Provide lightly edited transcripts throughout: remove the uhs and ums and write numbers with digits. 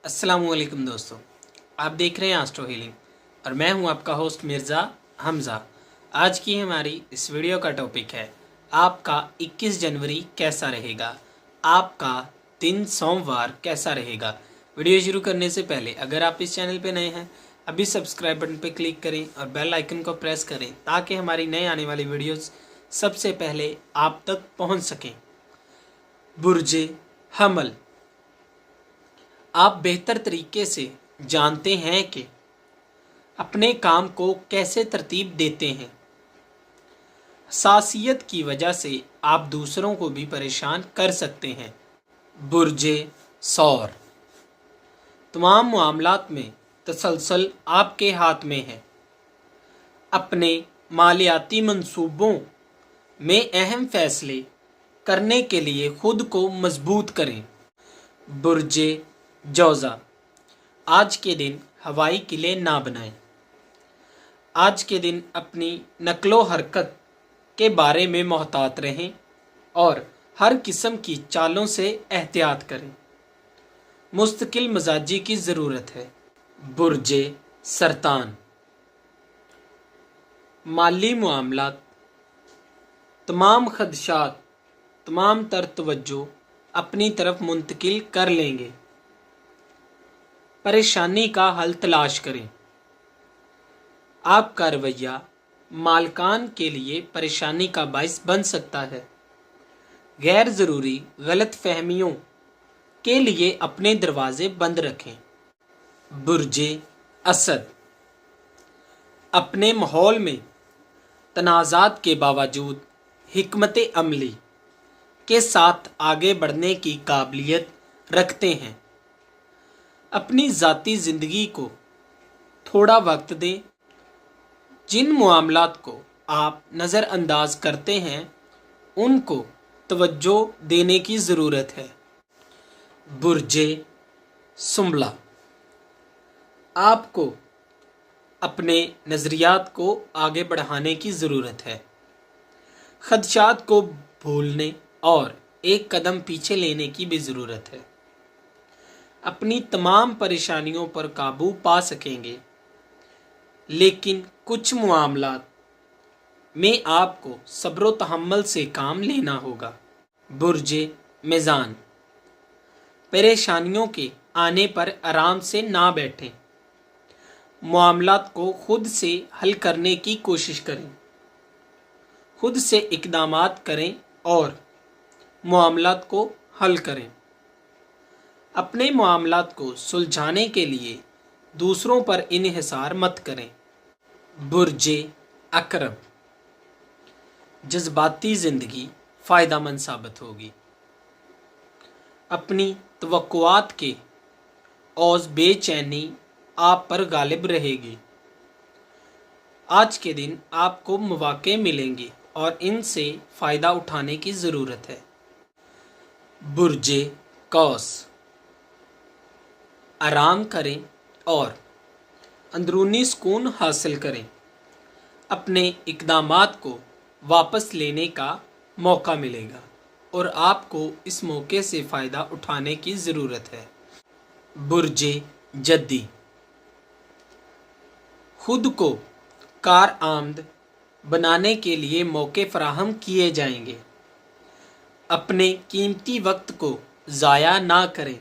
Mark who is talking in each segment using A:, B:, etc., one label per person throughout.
A: अस्सलामुअलैकुम दोस्तों, आप देख रहे हैं एस्ट्रो हीलिंग और मैं हूं आपका होस्ट मिर्ज़ा हमज़ा। आज की हमारी इस वीडियो का टॉपिक है आपका 21 जनवरी कैसा रहेगा, आपका दिन सोमवार कैसा रहेगा। वीडियो शुरू करने से पहले अगर आप इस चैनल पे नए हैं अभी सब्सक्राइब बटन पे क्लिक करें और बेल आइकन को प्रेस करें ताकि हमारी नए आने वाली वीडियोस सबसे पहले आप तक पहुंच सकें। बुर्जे हमल, आप बेहतर तरीके से जानते हैं कि अपने काम को कैसे तरतीब देते हैं। हसासियत की वजह से आप दूसरों को भी परेशान कर सकते हैं। बुर्जे सौर, तमाम मामलात में तसलसल आपके हाथ में है। अपने मालियाती मंसूबों में अहम फैसले करने के लिए खुद को मजबूत करें। बुर्जे जौज़ा, आज के दिन हवाई किले ना बनाएं। आज के दिन अपनी नकलो हरकत के बारे में मोहतात रहें और हर किस्म की चालों से एहतियात करें। मुस्तकिल मजाजी की ज़रूरत है। बुर्जे सरतान, माली मामलात, तमाम खदशात तमाम तर तवज्जो अपनी तरफ मुंतकिल कर लेंगे। परेशानी का हल तलाश करें। आपका रवैया मालकान के लिए परेशानी का बायस बन सकता है। गैर ज़रूरी गलत फहमियों के लिए अपने दरवाजे बंद रखें। बुर्जे असद, अपने माहौल में तनाज़ात के बावजूद हिकमत अमली के साथ आगे बढ़ने की काबिलियत रखते हैं। अपनी ज़ाती ज़िंदगी को थोड़ा वक्त दें। जिन मामलात को आप नज़रअंदाज करते हैं उनको तवज्जो देने की ज़रूरत है। बुर्जे सुम्बला, आपको अपने नज़रियात को आगे बढ़ाने की ज़रूरत है। खदशात को भूलने और एक कदम पीछे लेने की भी ज़रूरत है। अपनी तमाम परेशानियों पर काबू पा सकेंगे, लेकिन कुछ मामलात में आपको सब्र व तहम्मुल से काम लेना होगा। बुर्जे मीज़ान, परेशानियों के आने पर आराम से ना बैठें। मामलात को खुद से हल करने की कोशिश करें। खुद से इक़दामात करें और मामलात को हल करें। अपने मामलात को सुलझाने के लिए दूसरों पर इन्हिसार मत करें। बुर्जे अकरब, जज्बाती ज़िंदगी फ़ायदामंद साबित होगी। अपनी तवक्कुआत के औज़ बेचैनी आप पर गालिब रहेगी। आज के दिन आपको मौक़े मिलेंगे और इनसे फ़ायदा उठाने की ज़रूरत है। बुर्जे कौस, आराम करें और अंदरूनी सुकून हासिल करें। अपने इक़दामात को वापस लेने का मौका मिलेगा और आपको इस मौके से फ़ायदा उठाने की ज़रूरत है। बुर्जे जद्दी, खुद को कारआमद बनाने के लिए मौके फराहम किए जाएंगे। अपने कीमती वक्त को ज़ाया ना करें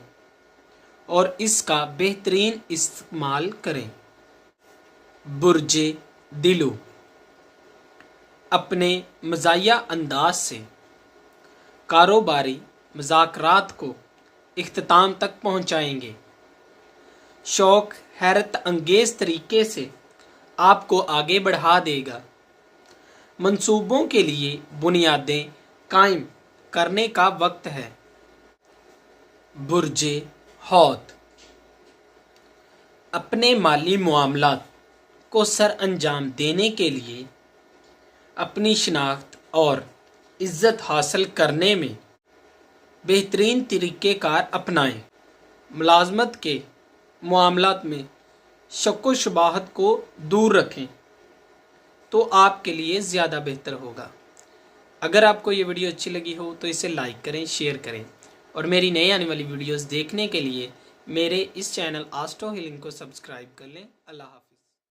A: और इसका बेहतरीन इस्तेमाल करें। बुर्जे दिलू, अपने मज़ाहिया अंदाज से कारोबारी मुज़ाकरात को इख्तिताम तक पहुंचाएंगे। शौक़ हैरत अंगेज़ तरीके से आपको आगे बढ़ा देगा। मंसूबों के लिए बुनियादें कायम करने का वक्त है। बुर्जे हौत, अपने माली मामलात को सर अंजाम देने के लिए अपनी शनाख्त और इज़्ज़त हासिल करने में बेहतरीन तरीक़ेकार अपनाएं। मुलाज़मत के मामलात में शक व शुबाहत को दूर रखें तो आपके लिए ज़्यादा बेहतर होगा। अगर आपको ये वीडियो अच्छी लगी हो तो इसे लाइक करें, शेयर करें और मेरी नई आने वाली वीडियोस देखने के लिए میرے اس چینل آسٹرو ہیلنگ کو سبسکرائب کر لیں۔ اللہ حافظ۔